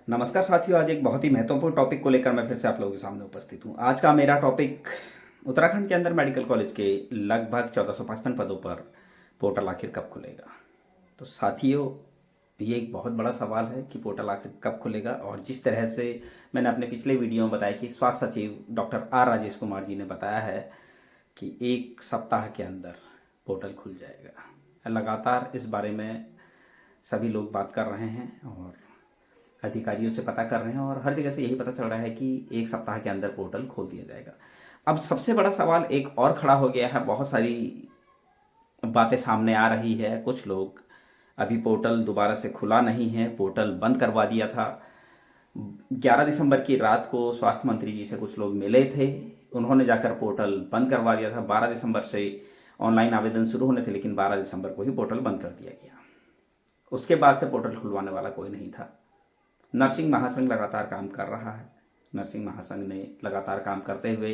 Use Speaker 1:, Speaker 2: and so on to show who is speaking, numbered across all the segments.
Speaker 1: नमस्कार साथियों, आज एक बहुत ही महत्वपूर्ण टॉपिक को लेकर मैं फिर से आप लोगों के सामने उपस्थित हूँ। आज का मेरा टॉपिक उत्तराखंड के अंदर मेडिकल कॉलेज के लगभग 1455 पदों पर पोर्टल आखिर कब खुलेगा। तो साथियों, ये एक बहुत बड़ा सवाल है कि पोर्टल आखिर कब खुलेगा। और जिस तरह से मैंने अपने पिछले वीडियो में बताया कि स्वास्थ्य सचिव डॉक्टर आर राजेश कुमार जी ने बताया है कि एक सप्ताह के अंदर पोर्टल खुल जाएगा। लगातार इस बारे में सभी लोग बात कर रहे हैं और अधिकारियों से पता कर रहे हैं और हर जगह से यही पता चल रहा है कि एक सप्ताह के अंदर पोर्टल खोल दिया जाएगा। अब सबसे बड़ा सवाल एक और खड़ा हो गया है। बहुत सारी बातें सामने आ रही है। कुछ लोग अभी पोर्टल दोबारा से खुला नहीं है, पोर्टल बंद करवा दिया था। 11 दिसंबर की रात को स्वास्थ्य मंत्री जी से कुछ लोग मिले थे, उन्होंने जाकर पोर्टल बंद करवा दिया था। 12 दिसंबर से ऑनलाइन आवेदन शुरू होने थे, लेकिन 12 दिसंबर को ही पोर्टल बंद कर दिया गया। उसके बाद से पोर्टल खुलवाने वाला कोई नहीं था। नर्सिंग महासंघ लगातार काम कर रहा है। नर्सिंग महासंघ ने लगातार काम करते हुए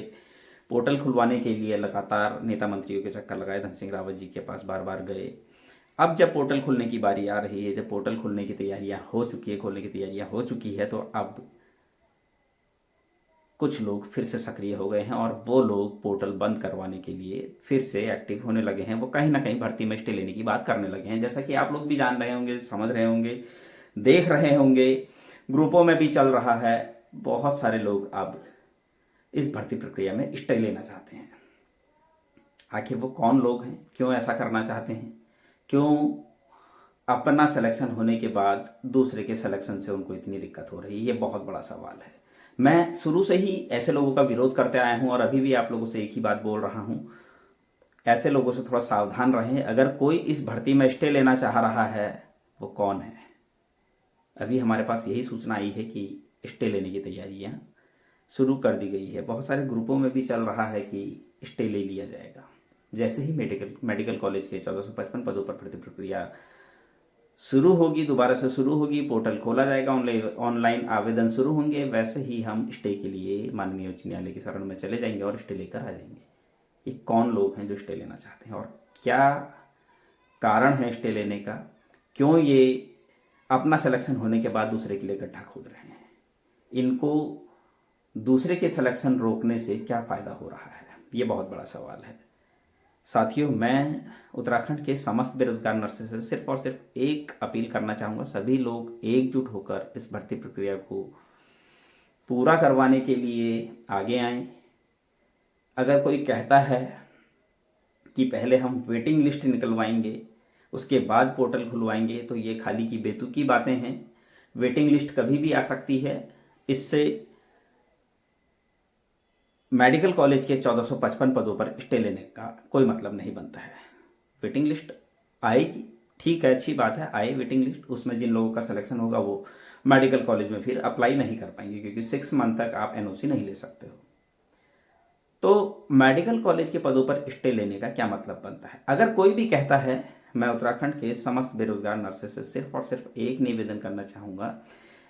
Speaker 1: पोर्टल खुलवाने के लिए लगातार नेता मंत्रियों के चक्कर लगाए, धन सिंह रावत जी के पास बार बार गए। अब जब पोर्टल खुलने की बारी आ रही है, जब पोर्टल खुलने की तैयारियां हो चुकी है, खोलने की तैयारियां हो चुकी है, तो अब कुछ लोग फिर से सक्रिय हो गए हैं और वो लोग पोर्टल बंद करवाने के लिए फिर से एक्टिव होने लगे हैं। वो कहीं ना कहीं भर्ती में स्टे लेने की बात करने लगे हैं, जैसा कि आप लोग भी जान रहे होंगे, समझ रहे होंगे, देख रहे होंगे, ग्रुपों में भी चल रहा है। बहुत सारे लोग अब इस भर्ती प्रक्रिया में स्टे लेना चाहते हैं। आखिर वो कौन लोग हैं, क्यों ऐसा करना चाहते हैं, क्यों अपना सिलेक्शन होने के बाद दूसरे के सिलेक्शन से उनको इतनी दिक्कत हो रही है, ये बहुत बड़ा सवाल है। मैं शुरू से ही ऐसे लोगों का विरोध करते आया हूं और अभी भी आप लोगों से एक ही बात बोल रहा हूं, ऐसे लोगों से थोड़ा सावधान रहें। अगर कोई इस भर्ती में स्टे लेना चाह रहा है, वो कौन है? अभी हमारे पास यही सूचना आई है कि स्टे लेने की तैयारियां शुरू कर दी गई है। बहुत सारे ग्रुपों में भी चल रहा है कि स्टे ले लिया जाएगा। जैसे ही मेडिकल कॉलेज के 1455 पदों पर भर्ती प्रक्रिया शुरू होगी, दोबारा से शुरू होगी, पोर्टल खोला जाएगा, ऑनलाइन आवेदन शुरू होंगे, वैसे ही हम स्टे के लिए माननीय उच्च न्यायालय की शरण में चले जाएंगे और स्टे लेकर आ जाएंगे। ये कौन लोग हैं जो स्टे लेना चाहते हैं और क्या कारण है स्टे लेने का? क्यों ये अपना सिलेक्शन होने के बाद दूसरे के लिए गड्ढा खोद रहे हैं? इनको दूसरे के सिलेक्शन रोकने से क्या फ़ायदा हो रहा है? ये बहुत बड़ा सवाल है। साथियों, मैं उत्तराखंड के समस्त बेरोजगार नर्सेस से सिर्फ और सिर्फ एक अपील करना चाहूँगा, सभी लोग एकजुट होकर इस भर्ती प्रक्रिया को पूरा करवाने के लिए आगे आएं। अगर कोई कहता है कि पहले हम वेटिंग लिस्ट निकलवाएंगे, उसके बाद पोर्टल खुलवाएंगे, तो ये खाली की बेतुकी बातें हैं। वेटिंग लिस्ट कभी भी आ सकती है। इससे मेडिकल कॉलेज के 1455 पदों पर स्टे लेने का कोई मतलब नहीं बनता है। वेटिंग लिस्ट आएगी, ठीक है, अच्छी बात है, आए वेटिंग लिस्ट। उसमें जिन लोगों का सिलेक्शन होगा वो मेडिकल कॉलेज में फिर अप्लाई नहीं कर पाएंगे, क्योंकि 6 मंथ तक आप एनओसी नहीं ले सकते हो। तो मेडिकल कॉलेज के पदों पर स्टे लेने का क्या मतलब बनता है? अगर कोई भी कहता है, मैं उत्तराखंड के समस्त बेरोजगार नर्सेस से सिर्फ और सिर्फ एक निवेदन करना चाहूँगा,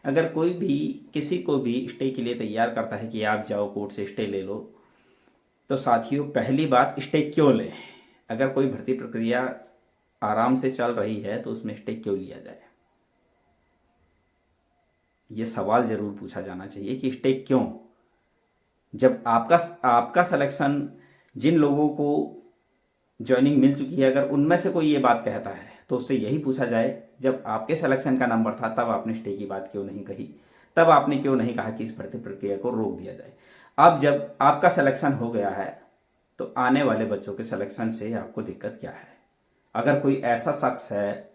Speaker 1: अगर कोई भी किसी को भी स्टे के लिए तैयार करता है कि आप जाओ कोर्ट से स्टे ले लो, तो साथियों, पहली बात, स्टे क्यों लें? अगर कोई भर्ती प्रक्रिया आराम से चल रही है तो उसमें स्टे क्यों लिया जाए? ये सवाल जरूर पूछा जाना चाहिए कि स्टे क्यों? जब आपका सिलेक्शन, जिन लोगों को ज्वाइनिंग मिल चुकी है, अगर उनमें से कोई ये बात कहता है तो उससे यही पूछा जाए, जब आपके सिलेक्शन का नंबर था तब आपने स्टे की बात क्यों नहीं कही? तब आपने क्यों नहीं कहा कि इस भर्ती प्रक्रिया को रोक दिया जाए? अब जब आपका सिलेक्शन हो गया है तो आने वाले बच्चों के सिलेक्शन से आपको दिक्कत क्या है? अगर कोई ऐसा शख्स है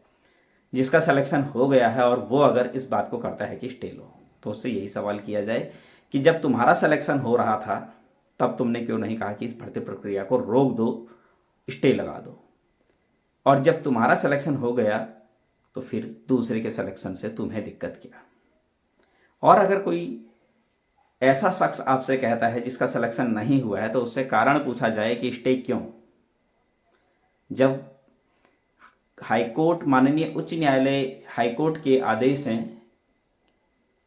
Speaker 1: जिसका सिलेक्शन हो गया है और वो अगर इस बात को करता है कि स्टे लो, तो उससे यही सवाल किया जाए कि जब तुम्हारा सिलेक्शन हो रहा था तब तुमने क्यों नहीं कहा कि इस भर्ती प्रक्रिया को रोक दो, स्टे लगा दो? और जब तुम्हारा सिलेक्शन हो गया तो फिर दूसरे के सिलेक्शन से तुम्हें दिक्कत क्या? और अगर कोई ऐसा शख्स आपसे कहता है जिसका सिलेक्शन नहीं हुआ है, तो उससे कारण पूछा जाए कि स्टे क्यों? जब हाईकोर्ट, माननीय उच्च न्यायालय हाईकोर्ट के आदेश हैं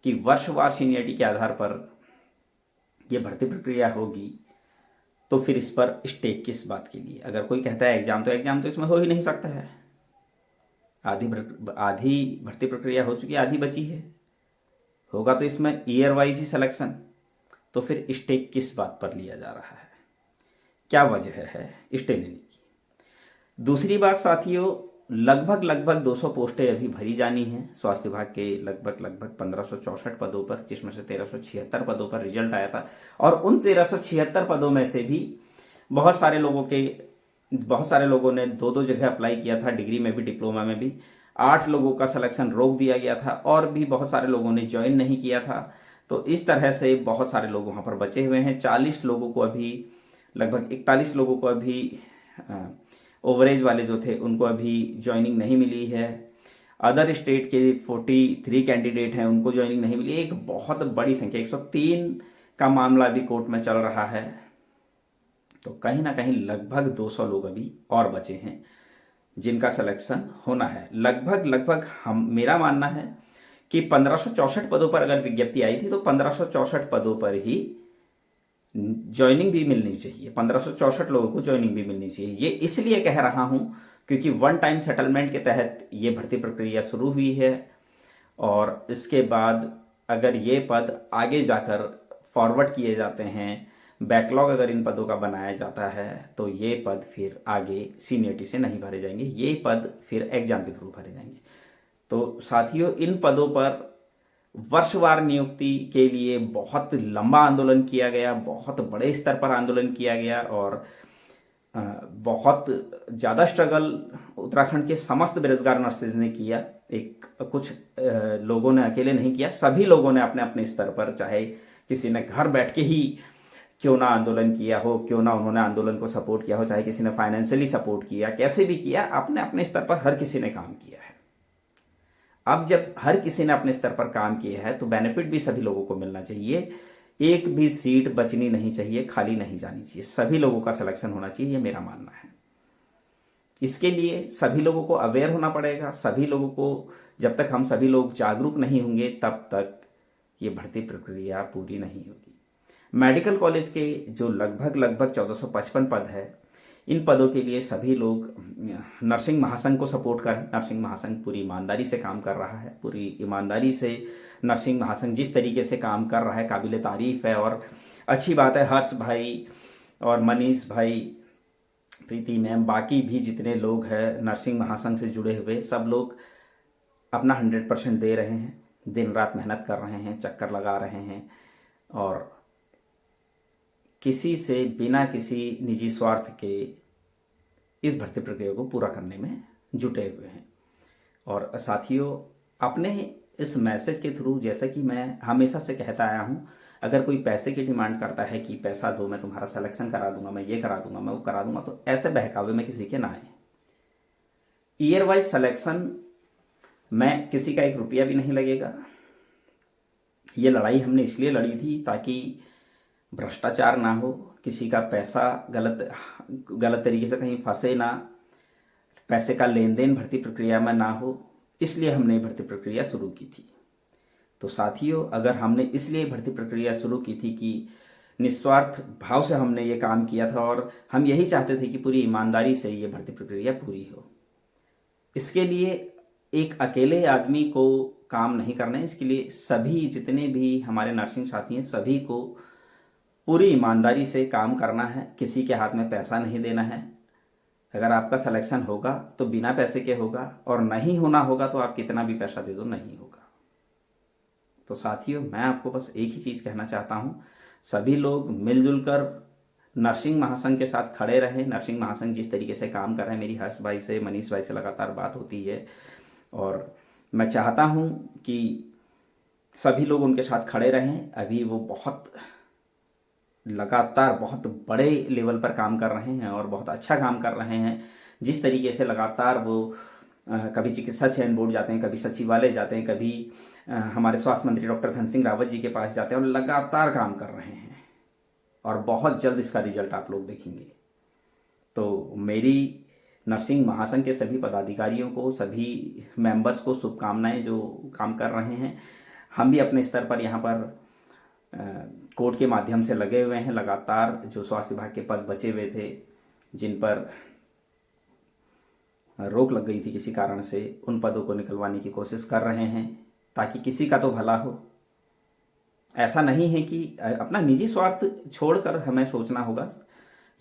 Speaker 1: कि वर्षवार सीनियरिटी के आधार पर यह भर्ती प्रक्रिया होगी, तो फिर इस पर स्टे किस बात के लिए? अगर कोई कहता है एग्जाम, तो एग्जाम तो इसमें हो ही नहीं सकता है। आधी भर्ती प्रक्रिया हो चुकी है, आधी बची है, होगा तो इसमें ईयर वाइज ही सिलेक्शन, तो फिर स्टे किस बात पर लिया जा रहा है, क्या वजह है स्टे लेने की। दूसरी बात साथियों, लगभग 200 पोस्टें अभी भरी जानी हैं स्वास्थ्य विभाग के लगभग 1564 पदों पर, जिसमें से 1376 पदों पर रिजल्ट आया था। और उन 1376 पदों में से भी बहुत सारे लोगों ने दो दो जगह अप्लाई किया था, डिग्री में भी डिप्लोमा में भी। 8 लोगों का सिलेक्शन रोक दिया गया था और भी बहुत सारे लोगों ने ज्वाइन नहीं किया था। तो इस तरह से बहुत सारे लोग वहाँ पर बचे हुए हैं। 40 लोगों को अभी, लगभग 41 लोगों को अभी ओवरेज वाले जो थे उनको अभी ज्वाइनिंग नहीं मिली है। अदर स्टेट के 43 कैंडिडेट हैं, उनको ज्वाइनिंग नहीं मिली। एक बहुत बड़ी संख्या 103 का मामला अभी कोर्ट में चल रहा है। तो कहीं ना कहीं लगभग 200 लोग अभी और बचे हैं जिनका सिलेक्शन होना है। लगभग मेरा मानना है कि 1564 पदों पर अगर विज्ञप्ति आई थी तो 1564 पदों पर ही ज्वाइनिंग भी मिलनी चाहिए, 1564 लोगों को ज्वाइनिंग भी मिलनी चाहिए। ये इसलिए कह रहा हूं क्योंकि वन टाइम सेटलमेंट के तहत ये भर्ती प्रक्रिया शुरू हुई है और इसके बाद अगर ये पद आगे जाकर फॉरवर्ड किए जाते हैं, बैकलॉग अगर इन पदों का बनाया जाता है तो ये पद फिर आगे सीनियरिटी से नहीं भरे जाएंगे, ये पद फिर एग्जाम के थ्रू भरे जाएंगे। तो साथियों, इन पदों पर वर्षवार नियुक्ति के लिए बहुत लंबा आंदोलन किया गया, बहुत बड़े स्तर पर आंदोलन किया गया और बहुत ज़्यादा स्ट्रगल उत्तराखंड के समस्त बेरोजगार नर्सेज ने किया। एक कुछ लोगों ने अकेले नहीं किया, सभी लोगों ने अपने अपने स्तर पर, चाहे किसी ने घर बैठ के ही क्यों ना आंदोलन किया हो, क्यों ना उन्होंने आंदोलन को सपोर्ट किया हो, चाहे किसी ने फाइनेंशियली सपोर्ट किया, कैसे भी किया, अपने अपने स्तर पर हर किसी ने काम किया है। अब जब हर किसी ने अपने स्तर पर काम किया है तो बेनिफिट भी सभी लोगों को मिलना चाहिए। एक भी सीट बचनी नहीं चाहिए, खाली नहीं जानी चाहिए, सभी लोगों का सिलेक्शन होना चाहिए, ये मेरा मानना है। इसके लिए सभी लोगों को अवेयर होना पड़ेगा। सभी लोगों को, जब तक हम सभी लोग जागरूक नहीं होंगे तब तक ये भर्ती प्रक्रिया पूरी नहीं होगी। मेडिकल कॉलेज के जो लगभग 1455 पद है, इन पदों के लिए सभी लोग नर्सिंग महासंघ को सपोर्ट करें। नर्सिंग महासंघ पूरी ईमानदारी से काम कर रहा है, पूरी ईमानदारी से नर्सिंग महासंघ जिस तरीके से काम कर रहा है काबिल तारीफ है और अच्छी बात है। हर्ष भाई और मनीष भाई, प्रीति मैम, बाकी भी जितने लोग हैं नर्सिंग महासंघ से जुड़े हुए, सब लोग अपना 100% दे रहे हैं, दिन रात मेहनत कर रहे हैं, चक्कर लगा रहे हैं और किसी से बिना किसी निजी स्वार्थ के इस भर्ती प्रक्रिया को पूरा करने में जुटे हुए हैं। और साथियों, अपने इस मैसेज के थ्रू, जैसा कि मैं हमेशा से कहता आया हूं, अगर कोई पैसे की डिमांड करता है कि पैसा दो, मैं तुम्हारा सिलेक्शन करा दूंगा, मैं ये करा दूंगा, मैं वो करा दूंगा, तो ऐसे बहकावे में किसी के ना आए। ईयर वाइज सिलेक्शन में किसी का 1 रुपया भी नहीं लगेगा। ये लड़ाई हमने इसलिए लड़ी थी ताकि भ्रष्टाचार ना हो, किसी का पैसा गलत तरीके से कहीं फंसे ना, पैसे का लेन देन भर्ती प्रक्रिया में ना हो, इसलिए हमने भर्ती प्रक्रिया शुरू की थी। तो साथियों, अगर हमने इसलिए भर्ती प्रक्रिया शुरू की थी कि निस्वार्थ भाव से हमने ये काम किया था और हम यही चाहते थे कि पूरी ईमानदारी से ये भर्ती प्रक्रिया पूरी हो। इसके लिए एक अकेले आदमी को काम नहीं करना है, इसके लिए सभी जितने भी हमारे नर्सिंग साथी हैं सभी को पूरी ईमानदारी से काम करना है, किसी के हाथ में पैसा नहीं देना है। अगर आपका सिलेक्शन होगा तो बिना पैसे के होगा और नहीं होना होगा तो आप कितना भी पैसा दे दो, नहीं होगा। तो साथियों, मैं आपको बस एक ही चीज़ कहना चाहता हूँ, सभी लोग मिलजुल कर नर्सिंग महासंघ के साथ खड़े रहें। नर्सिंग महासंघ जिस तरीके से काम कर रहे हैं, मेरी हर्ष भाई से, मनीष भाई से लगातार बात होती है और मैं चाहता हूँ कि सभी लोग उनके साथ खड़े रहें। अभी वो बहुत लगातार बहुत बड़े लेवल पर काम कर रहे हैं और बहुत अच्छा काम कर रहे हैं। जिस तरीके से लगातार वो कभी चिकित्सा चयन बोर्ड जाते हैं, कभी सचिवालय जाते हैं, कभी हमारे स्वास्थ्य मंत्री डॉक्टर धन सिंह रावत जी के पास जाते हैं और लगातार काम कर रहे हैं और बहुत जल्द इसका रिजल्ट आप लोग देखेंगे। तो मेरी नर्सिंग महासंघ के सभी पदाधिकारियों को, सभी मेंबर्स को शुभकामनाएं जो काम कर रहे हैं। हम भी अपने स्तर पर यहाँ पर कोर्ट के माध्यम से लगे हुए हैं। लगातार जो स्वास्थ्य विभाग के पद बचे हुए थे, जिन पर रोक लग गई थी किसी कारण से, उन पदों को निकलवाने की कोशिश कर रहे हैं ताकि किसी का तो भला हो। ऐसा नहीं है कि अपना निजी स्वार्थ छोड़कर हमें सोचना होगा।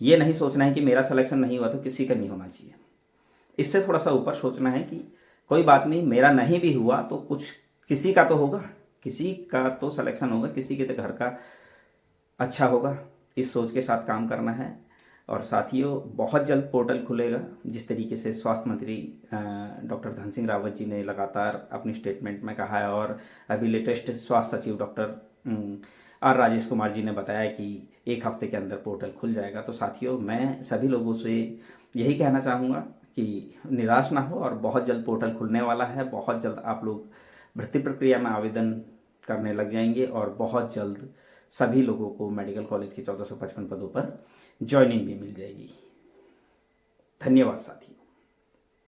Speaker 1: ये नहीं सोचना है कि मेरा सिलेक्शन नहीं हुआ तो किसी का नहीं होना चाहिए। इससे थोड़ा सा ऊपर सोचना है कि कोई बात नहीं, मेरा नहीं भी हुआ तो कुछ किसी का तो होगा, किसी का तो सिलेक्शन होगा, किसी के तो घर का अच्छा होगा। इस सोच के साथ काम करना है। और साथियों, बहुत जल्द पोर्टल खुलेगा। जिस तरीके से स्वास्थ्य मंत्री डॉक्टर धन सिंह रावत जी ने लगातार अपनी स्टेटमेंट में कहा है, और अभी लेटेस्ट स्वास्थ्य सचिव डॉक्टर आर राजेश कुमार जी ने बताया कि 1 हफ्ते के अंदर पोर्टल खुल जाएगा। तो साथियों, मैं सभी लोगों से यही कहना चाहूँगा कि निराश ना हो, और बहुत जल्द पोर्टल खुलने वाला है। बहुत जल्द आप लोग भर्ती प्रक्रिया में आवेदन करने लग जाएंगे, और बहुत जल्द सभी लोगों को मेडिकल कॉलेज के 1455 पदों पर ज्वाइनिंग भी मिल जाएगी। धन्यवाद साथियों।